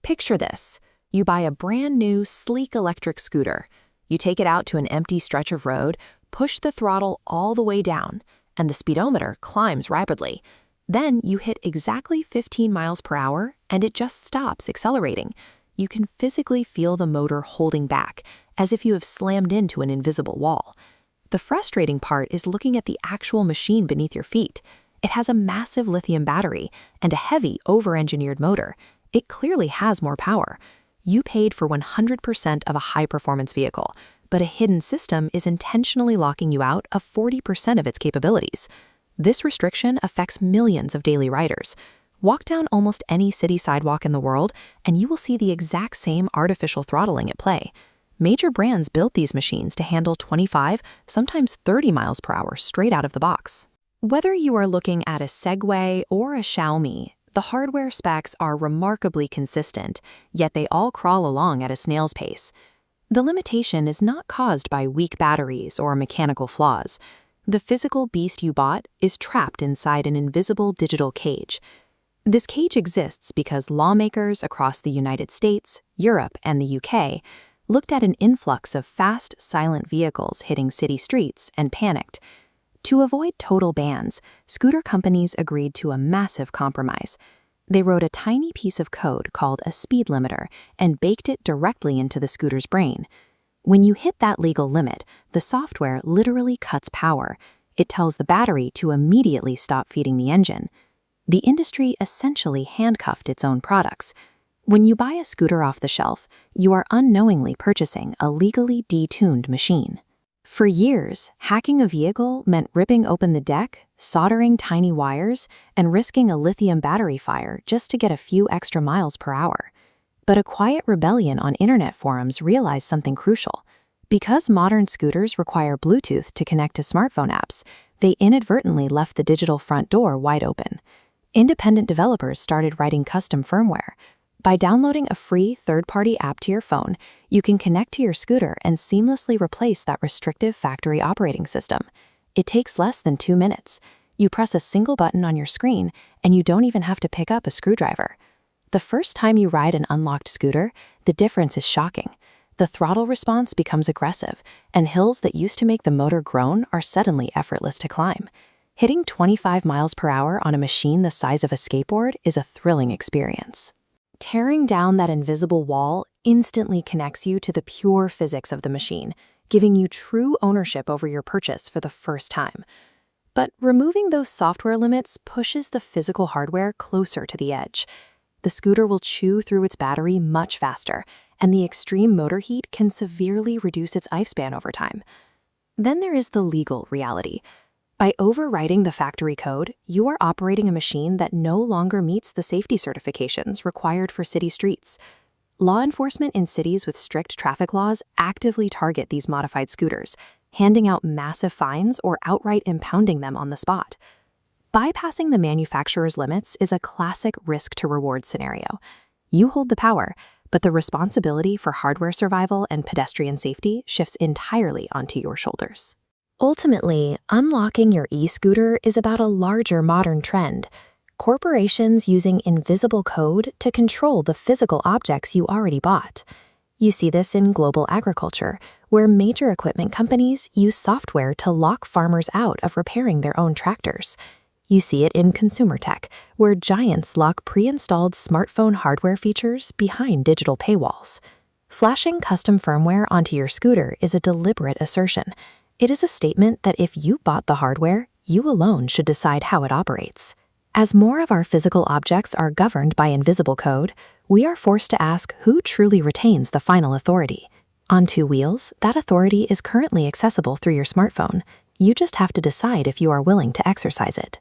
Picture this. You buy a brand new, sleek electric scooter. You take it out to an empty stretch of road, push the throttle all the way down, and the speedometer climbs rapidly. Then you hit exactly 15 miles per hour, and it just stops accelerating. You can physically feel the motor holding back, as if you have slammed into an invisible wall. The frustrating part is looking at the actual machine beneath your feet. It has a massive lithium battery and a heavy, over-engineered motor. It clearly has more power. You paid for 100% of a high-performance vehicle, but a hidden system is intentionally locking you out of 40% of its capabilities. This restriction affects millions of daily riders. Walk down almost any city sidewalk in the world, and you will see the exact same artificial throttling at play. Major brands built these machines to handle 25, sometimes 30 miles per hour straight out of the box. Whether you are looking at a Segway or a Xiaomi, the hardware specs are remarkably consistent, yet they all crawl along at a snail's pace. The limitation is not caused by weak batteries or mechanical flaws. The physical beast you bought is trapped inside an invisible digital cage. This cage exists because lawmakers across the United States, Europe, and the UK looked at an influx of fast, silent vehicles hitting city streets and panicked. To avoid total bans, scooter companies agreed to a massive compromise. They wrote a tiny piece of code called a speed limiter and baked it directly into the scooter's brain. When you hit that legal limit, the software literally cuts power. It tells the battery to immediately stop feeding the engine. The industry essentially handcuffed its own products. When you buy a scooter off the shelf, you are unknowingly purchasing a legally detuned machine. For years, hacking a vehicle meant ripping open the deck, soldering tiny wires, and risking a lithium battery fire just to get a few extra miles per hour. But a quiet rebellion on internet forums realized something crucial. Because modern scooters require Bluetooth to connect to smartphone apps, they inadvertently left the digital front door wide open. Independent developers started writing custom firmware. By downloading a free third-party app to your phone, you can connect to your scooter and seamlessly replace that restrictive factory operating system. It takes less than 2 minutes. You press a single button on your screen, and you don't even have to pick up a screwdriver. The first time you ride an unlocked scooter, the difference is shocking. The throttle response becomes aggressive, and hills that used to make the motor groan are suddenly effortless to climb. Hitting 25 miles per hour on a machine the size of a skateboard is a thrilling experience. Tearing down that invisible wall instantly connects you to the pure physics of the machine, giving you true ownership over your purchase for the first time. But removing those software limits pushes the physical hardware closer to the edge. The scooter will chew through its battery much faster, and the extreme motor heat can severely reduce its lifespan over time. Then there is the legal reality. By overwriting the factory code, you are operating a machine that no longer meets the safety certifications required for city streets. Law enforcement in cities with strict traffic laws actively target these modified scooters, handing out massive fines or outright impounding them on the spot. Bypassing the manufacturer's limits is a classic risk-to-reward scenario. You hold the power, but the responsibility for hardware survival and pedestrian safety shifts entirely onto your shoulders. Ultimately, unlocking your e-scooter is about a larger modern trend. Corporations using invisible code to control the physical objects you already bought. You see this in global agriculture, where major equipment companies use software to lock farmers out of repairing their own tractors. You see it in consumer tech, where giants lock pre-installed smartphone hardware features behind digital paywalls. Flashing custom firmware onto your scooter is a deliberate assertion. It is a statement that if you bought the hardware, you alone should decide how it operates. As more of our physical objects are governed by invisible code, we are forced to ask who truly retains the final authority. On 2 wheels, that authority is currently accessible through your smartphone. You just have to decide if you are willing to exercise it.